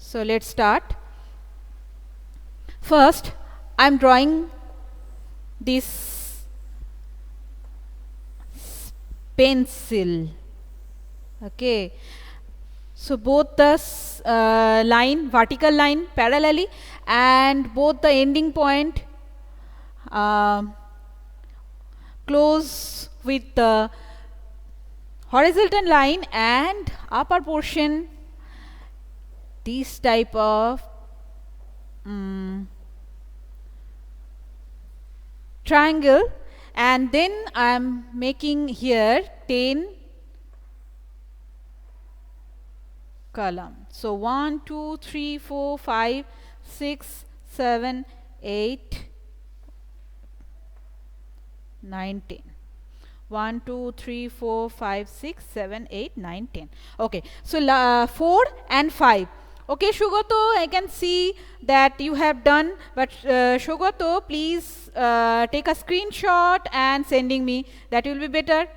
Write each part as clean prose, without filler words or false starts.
So let's start. First I'm drawing this pencil. Okay, so both the line, vertical line parallelly, and both the ending point close with the horizontal line, and upper portion this type of triangle, and then I am making here 10 column. So 1 2 3 4 5 6 7 8 9 10. 1 2 3 4 5 6 7 8 9 10. Okay, so 4 and 5. Okay, Shugoto, I can see that you have done, but Shugoto, please take a screenshot and sending me. That will be better.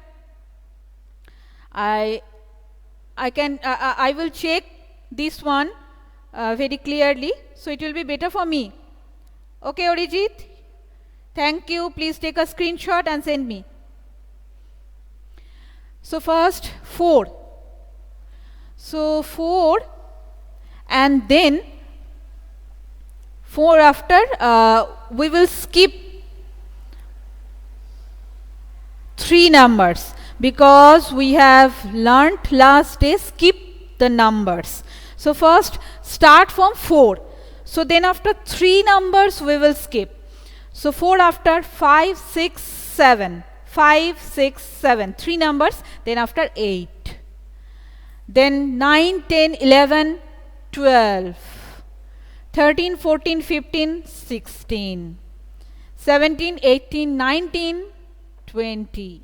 I will check this one very clearly, so it will be better for me. Okay, Orijit, thank you. Please take a screenshot and send me. So first 4. So 4, and then 4 after we will skip 3 numbers, because we have learnt last day skip the numbers. So first start from 4. So then after 3 numbers we will skip. So 4 after 5 6 7. 5 6 7, 3 numbers, then after 8, then 9 10 11 12 13 14 15 16 17 18 19 20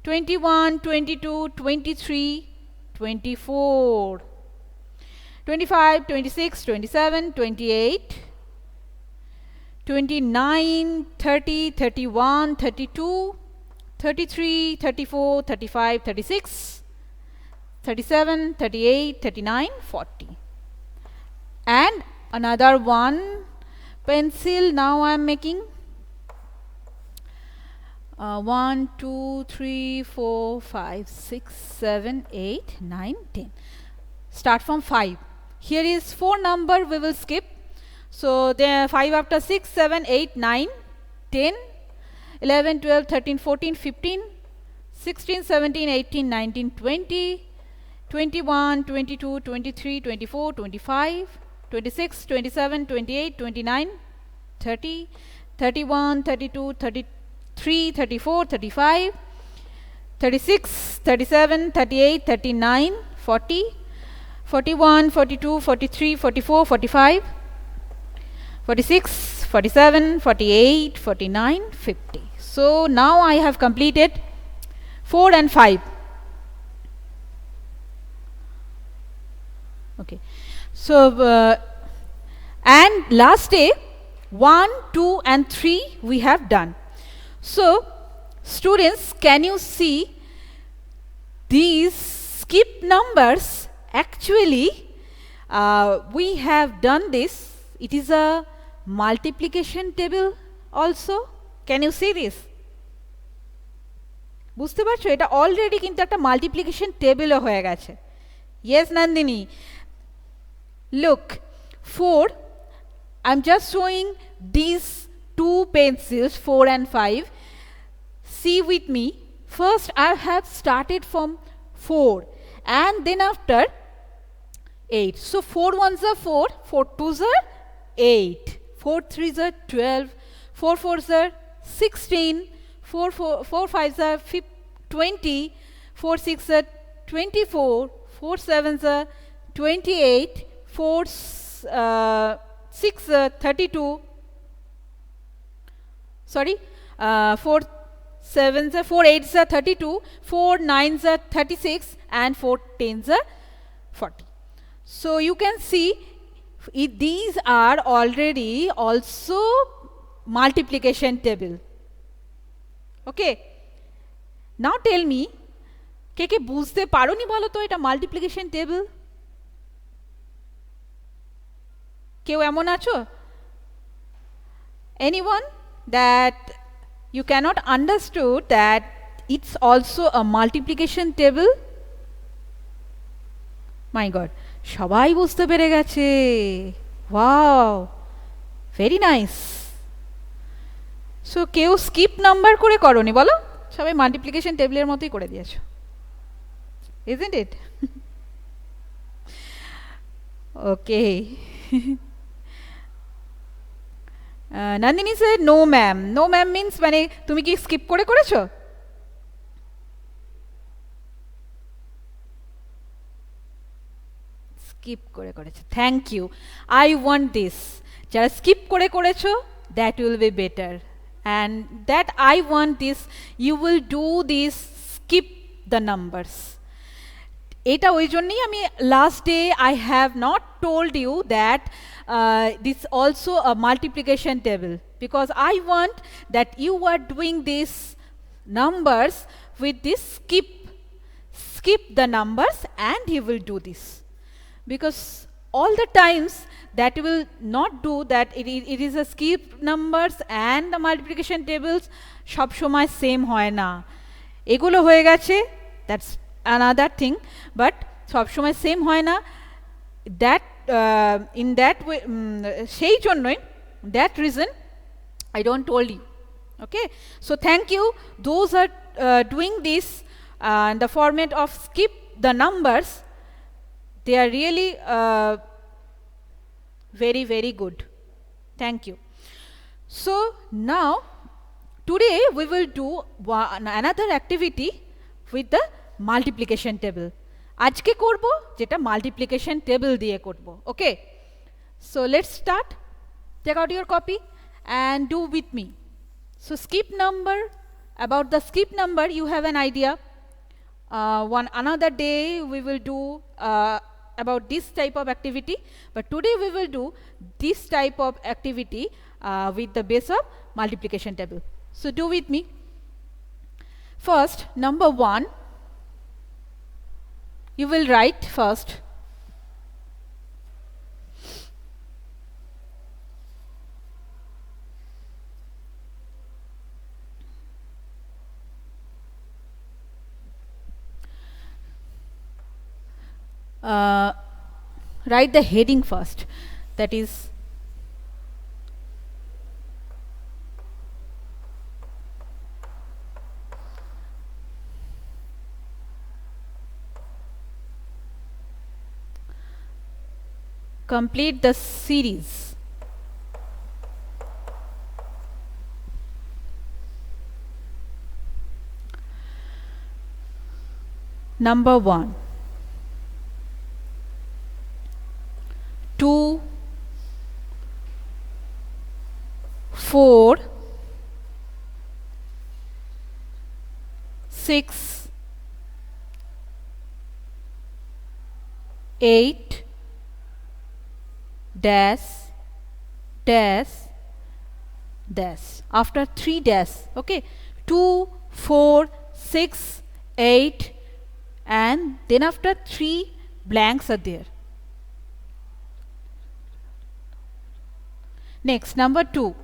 21 22 23 24 25 26 27 28 29 30 31 32 33 34 35 36 37 38 39 40. And another one pencil. Now I am making 1 2 3 4 5 6 7 8 9 10. Start from 5. Here is 4 number we will skip. So then 5 after 6 7 8 9 10 11 12 13 14 15 16 17 18 19 20 21 22 23 24 25 26 27 28 29 30 31 32 33 34 35 36 37 38 39 40 41 42 43 44 45 46 47 48 49 50. So now I have completed 4 and 5. Okay, so and last day 1 2 and 3 we have done. So students, can you see these skip numbers? Actually we have done this. It is a multiplication table also. Can you see this? বুঝতে পারছো, এটা already কিন্তু একটা multiplication টেবিলও হয়ে গেছে। Yes, Nandini, look, 4, I'm just showing these 2 pencils, 4 and 5. See with me, first I have started from 4, and then after 8. So 4 ones are 4, 4 twos are 8, 4 threes are 12, 4 fours are 16, 4 fives are 20, 4 six are 24, 4 sevens are 28, 4 6 are 32. Sorry, 4 sevens are 4 eights are 32, 4 nines are 36, and 4 tens are 40. So you can see these are already also multiplication table. Okay, now tell me, কে কে বুঝতে পারোনি বলো তো এটা multiplication table? কেউ এমন আছো? Anyone that you cannot understood that it's also a multiplication table? My God, সবাই বুঝতে পেরে গেছে। Wow, very nice. So কেউ স্কিপ নাম্বার করে করনি বলো? সবাই মাল্টিপ্লিকেশন টেবিলের মতোই করে দিয়েছো, isn't it? Okay. Nandini said no ma'am. No ma'am means মানে তুমি কি স্কিপ করে করেছো? স্কিপ করে করেছো, thank you. I want this, যারা স্কিপ করে করেছো that will be better, and that I want this, you will do this skip the numbers. এটা ওই জন্যই আমি last day I have not told you that this also a multiplication table, because I want that you are doing these numbers with this skip the numbers and you will do this, because all the times that will not do that, it is a skip numbers and the multiplication tables সব সময় same হয় না, এগুলো হয়ে গেছে, that's another thing, but সব সময় same হয় না, that in that way সেই জন্যই, that reason I don't told you. Okay, so thank you those are doing this in the format of skip the numbers, they are really very very good, thank you. So now today we will do another activity with the multiplication table. আজকে করব যেটা multiplication table দিয়ে করব, okay? So let's start, take out your copy and do with me. So skip number, about the skip number you have an idea. One another day we will do about this type of activity, but today we will do this type of activity with the base of multiplication table. So do with me. First, number 1, you will write first write the heading first, that is complete the series. Number 1, 2, 4, 6, 8, dash dash dash, after 3 dash, okay, 2, 4, 6, 8, and then after 3 blanks are there. Next, number 2,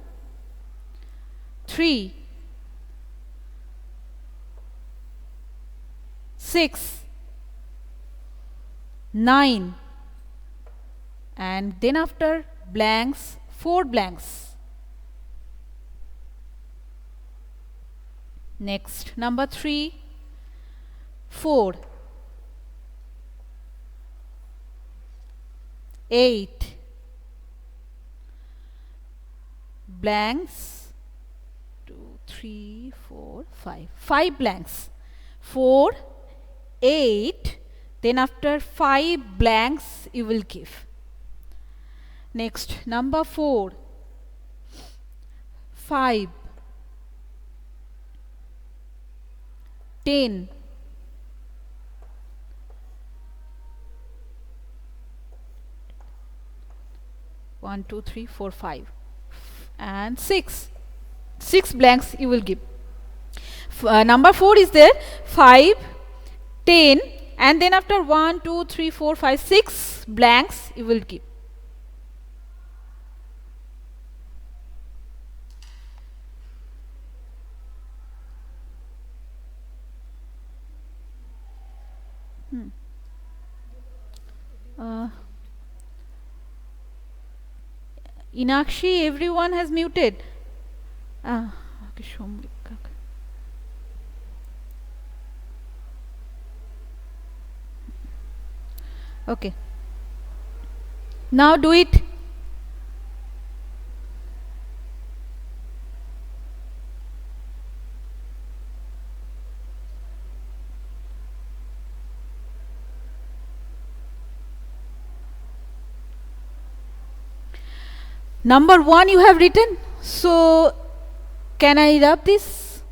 3, 6, 9, and then after blanks 4 blanks. Next, number 3, 4, 8, blanks 2, 3, 4, 5, 5 blanks, 4, 8, then after 5 blanks you will give. Next, number 4, 5, 10, 1, 2, 3, 4, 5, and 6 blanks you will give. Number 4 is there, 5, 10, and then after 1, 2, 3, 4, 5, 6 blanks you will give. Uh, Inakshi, everyone has muted. Okay, Shomlika. Okay. Now do it. Number 1 you have written. So, can I rub this?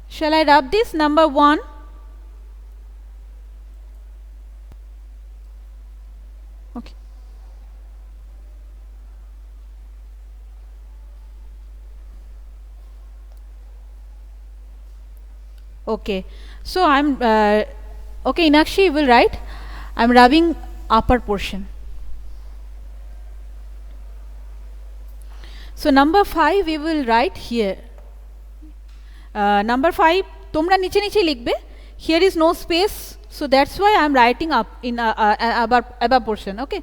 Shall I rub this? Number 1. Okay. Okay. So, I'm okay, Inakshi will write. I'm rubbing upper portion. So, number 5 we will write here. Number 5, তোমরা নিচে নিচে লিখবে. Here is no space, so that's why I am writing up in above portion. Okay.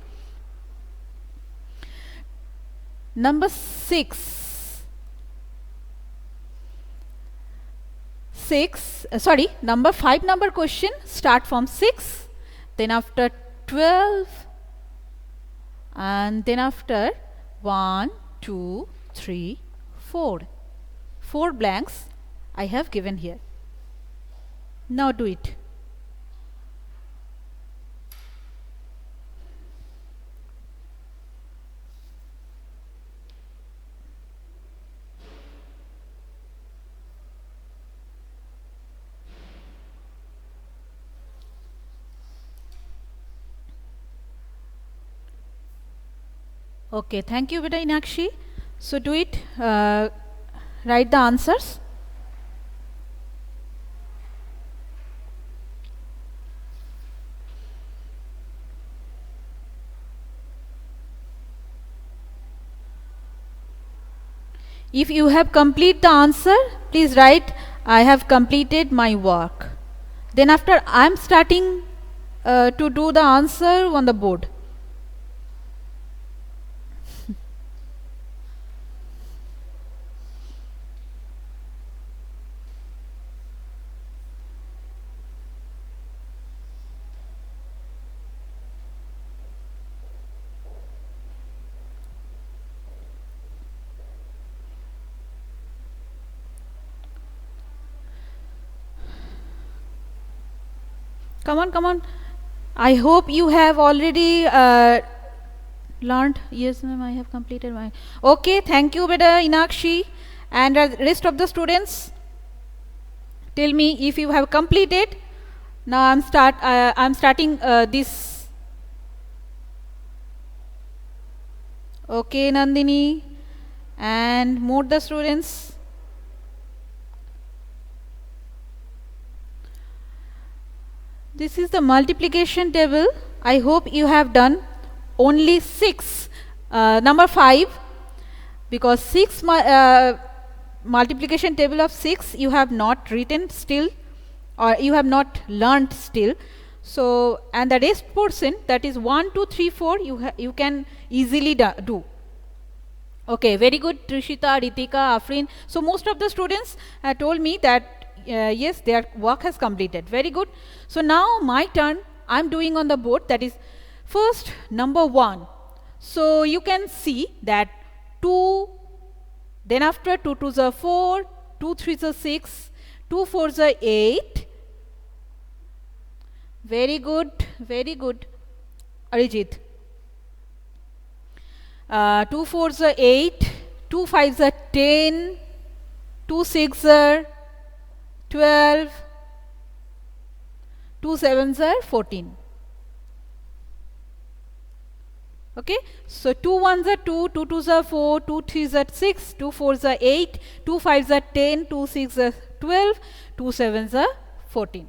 Number 6. 6. Sorry. Number 5 number question start from 6. Then after 12. And then after 1, 2, 3, 4. 4 blanks I have given here. Now do it. Okay, thank you, Beta Inakshi. So do it. Write the answers. If you have completed the answer, please write, I have completed my work. Then after, I am starting to do the answer on the board. Come on, come on. I hope you have already learned. Yes, ma'am, I have completed my. Okay, thank you, Beta Inakshi, and rest of the students. Tell me if you have completed. Now I'm starting this. Okay, Nandini, and more the students. This is the multiplication table. I hope you have done only 6. Number 5, because 6 multiplication table of 6 you have not written still, or you have not learnt still. So, and the rest portion, that is 1, 2, 3, 4, you can easily do. Okay, very good, Trishita, Ritika, Afrin. So most of the students told me that yes, their work has completed. Very good. So now my turn. I'm doing on the board, that is first number 1. So you can see that 2, then after 2 2s are 4, 2 3s are 6, 2 4s are 8. Very good, Arijit. 2 4s are 8, 2 5s are 10, 2 6s are 12, 2 7s are 14. Okay, so 2 1s are 2, 2 2s are 4, 2 3s are 6, 2 4s are 8, 2 5s are 10, 2 6s are 12, 2 7s are 14.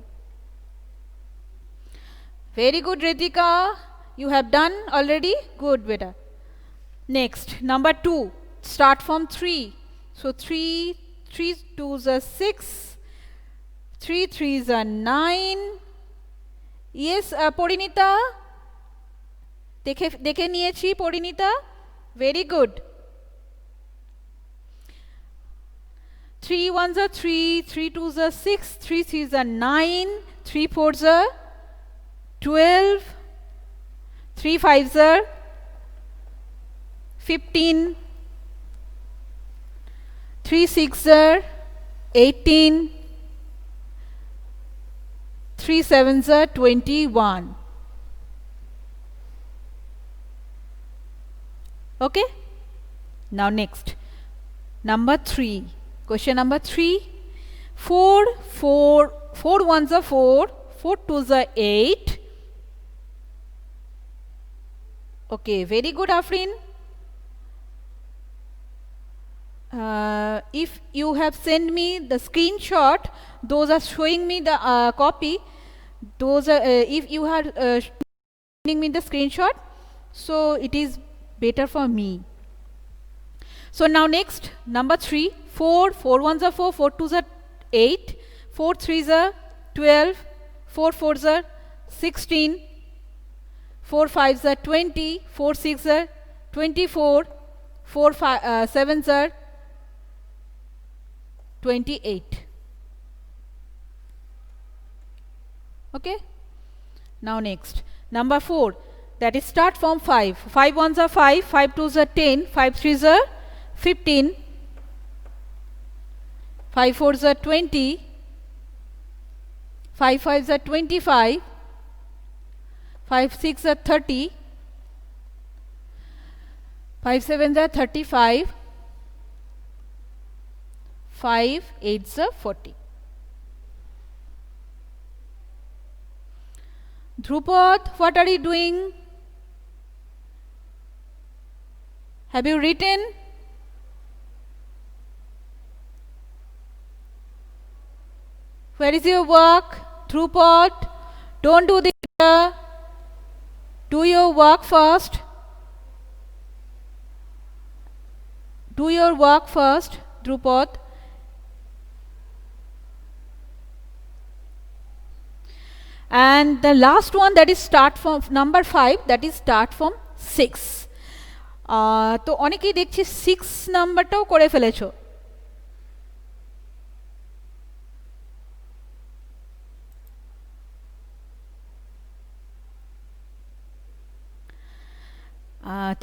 Very good, Ritika. You have done already. Good, beta. Next, number 2. Start from 3. So 3 2s are 6, 3 3s are 9, yes Parineeta, দেখে নিয়েছি Parineeta, very good. 3 1s are 3, 3 2s are 6, 3 3s are 9, 3 4s are 12, 3 5s are 15, 3 6s are 18, 3 7s are 21. Okay, now next, number 3, question number 3. 4 1s are 4, 4 2s are 8. Okay, very good Afrin. If you have sent me the screenshot, those are showing me the copy, those are if you are sending me the screenshot, so it is better for me. So now next, number 3. 4 1s are 4, 4 2s are 8, 4 3s are 12, 4 4s are 16, 4 5s are 20, 4 6s are 24, 4 7s are 28. Okay, now next, number 4, that is start from 5. 5 1s are 5, 5 2s are 10, 5 3s are 15, 5 4s are 20, 5 5s are 25, 5 6 are 30, 5 7s are 35, 5 8s are 40. Dhrupad, what are you doing? Have you written? Where is your work? Dhrupad, don't do this. Do your work first. Do your work first, Dhrupad. And the last one, that is start from number 5, that is start from 6. তো অনেকেই দেখছি 6 নাম্বারটাও করে ফেলেছো।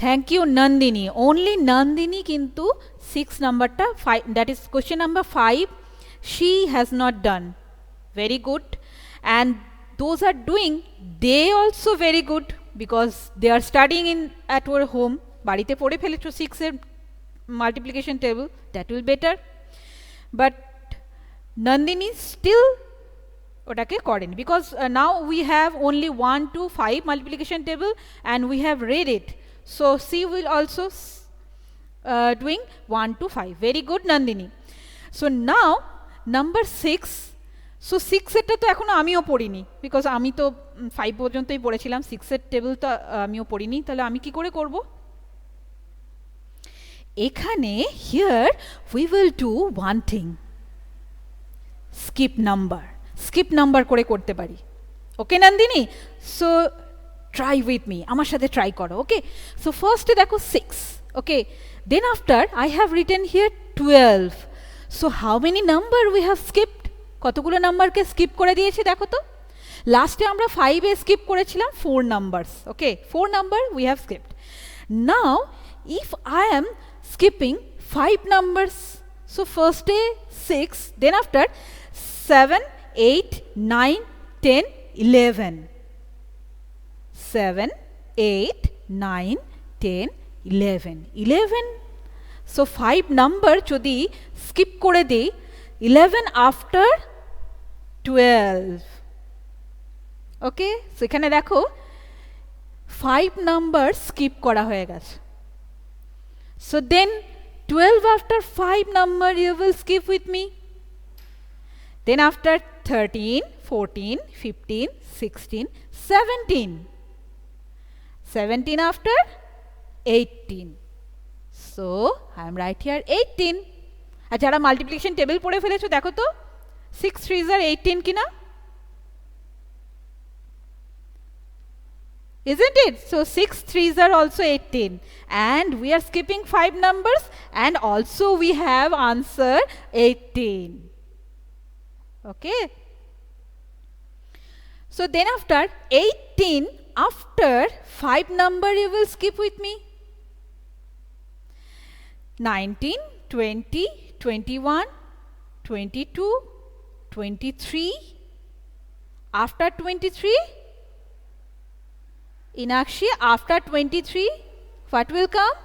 Thank you Nandini, only Nandini কিন্তু 6 নাম্বারটা 5, that is question number 5, she has not done. Very good. And those are doing, they also very good, because they are studying in at your home. বাড়িতে পড়ে ফেলেছো 6 এর multiplication table, that will better. But Nandini still ওটাকে করেন, because now we have only 1 to 5 multiplication table and we have read it, so she will also doing 1 to 5. Very good Nandini. So now number 6. So 6 এরটা তো এখনও আমিও পড়িনি, because আমি তো 5 পর্যন্তই পড়েছিলাম, 6 এর টেবিল তো আমিও পড়িনি, তাহলে আমি কি করে করব? এখানে here we will do one thing, skip number. Skip number করে করতে পারি। Okay Nandini? So try with me, আমার সাথে ট্রাই করো। ওকে, সো ফার্স্টে দেখো 6। Okay, then after I have written here 12. So how many number we have skipped? কতগুলো নাম্বারকে স্কিপ করে দিয়েছি দেখো তো। লাস্টে আমরা 5-এ স্কিপ করেছিলাম 4 numbers. Okay, 4 number we have skipped. Now if I am skipping 5 numbers, so first day 6, then after 7 8 9 10 11, 7 8 9 10 11 11. So 5 number jodi skip kore dei, 11 after 12. Okay, so ekhane dekho 5 number skip kora hoye geche. So then 12 after 5 number you will skip with me. Then after 13, 14, 15, 16, 17. 17 after 18. So I am right here 18. আর যারা multiplication table পড়ে ফেলেছো দেখো তো 6 3s are 18 কিনা? isn't it? So 6 3s are also 18, and we are skipping 5 numbers, and also we have answer 18. Okay. So then after 18, after 5 number you will skip with me. 19, 20, 21, 22, 23. After 23, Inakshi, after 23, what will come?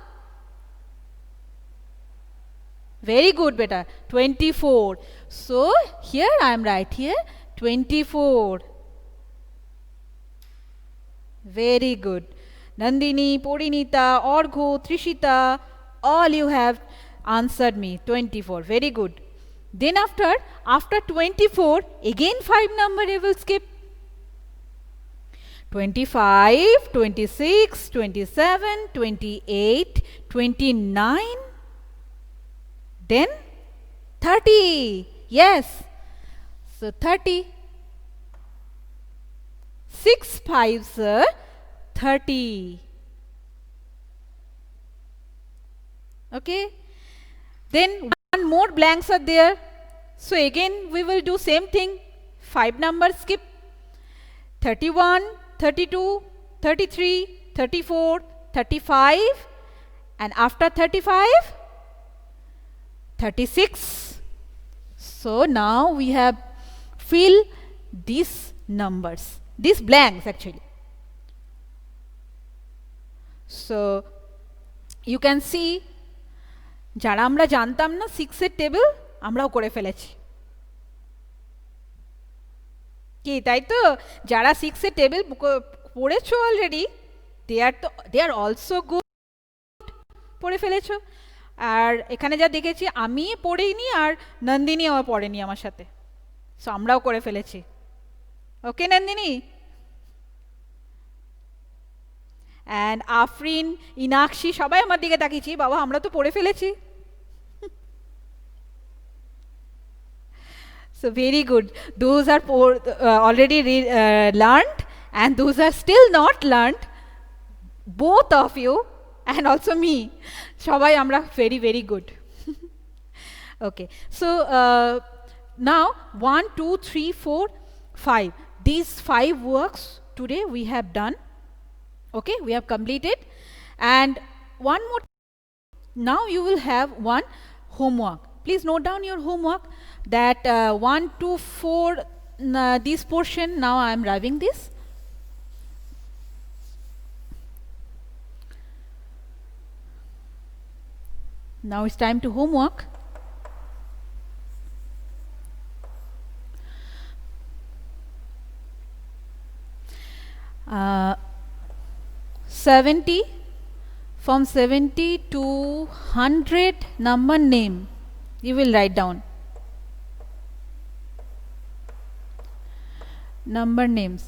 Very good, beta. 24. So here I am right here. 24. Very good. Nandini, Porinita, Orgho, Trishita, all you have answered me. 24. Very good. Then after 24, again 5 number you will skip. 25, 26, 27, 28, 29, then 30. Yes. So 30. 6 5s are 30. Okay. Then one more blanks are there. So again we will do same thing. 5 numbers skip. 31, 32, 33, 34, 35, and after 35, 36. So now we have fill these numbers, these blanks actually. So you can see যারা আমরা জানতাম না 6 এর table আমরাও করে ফেলেছি কি তাই তো যারা 6 এর টেবিল পড়েছো already they are also good পড়ে ফেলেছো আর এখানে যা দেখেছি আমি পড়েইনি আর নন্দিনী আমার পড়েনি আমার সাথে সো আমরাও করে ফেলেছি ওকে নন্দিনী and Afrin, Inakshi সবাই আমার দিকে তাকিয়েছি বাবা আমরা তো পড়ে ফেলেছি so very good those are already learned and those are still not learned both of you and also me সবাই আমরা very good okay so now 1 2 3 4 5 these 5 works today we have done. Okay, we have completed, and one more. Now you will have one homework. Please note down your homework that 1 to 4 this portion. Now I am writing this. Now it's time to homework. Uh, 70 from 70 to 100 number name you will write down number names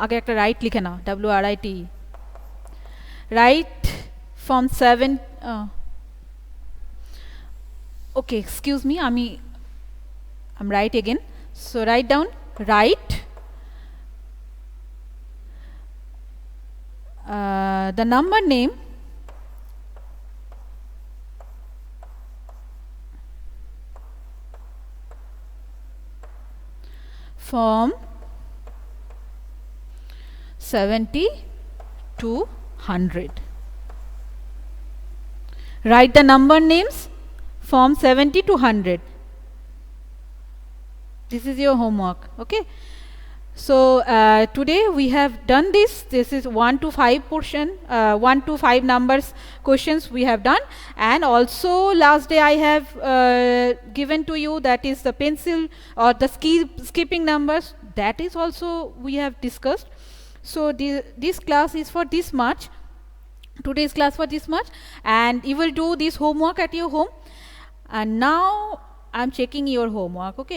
আগে একটা right লিখে নাও WRIT write from 7 okay excuse me I'm right again so write down write the number name from 70 to 100. Write the number names from 70 to 100. This is your homework. Okay. So today we have done this. This is 1 to 5 portion, 1 to 5 numbers questions we have done, and also last day I have given to you that is the pencil or the skipping numbers. That is also we have discussed. So this class is for this much. Today's class for this much, and you will do this homework at your home. And now I am checking your homework. Okay.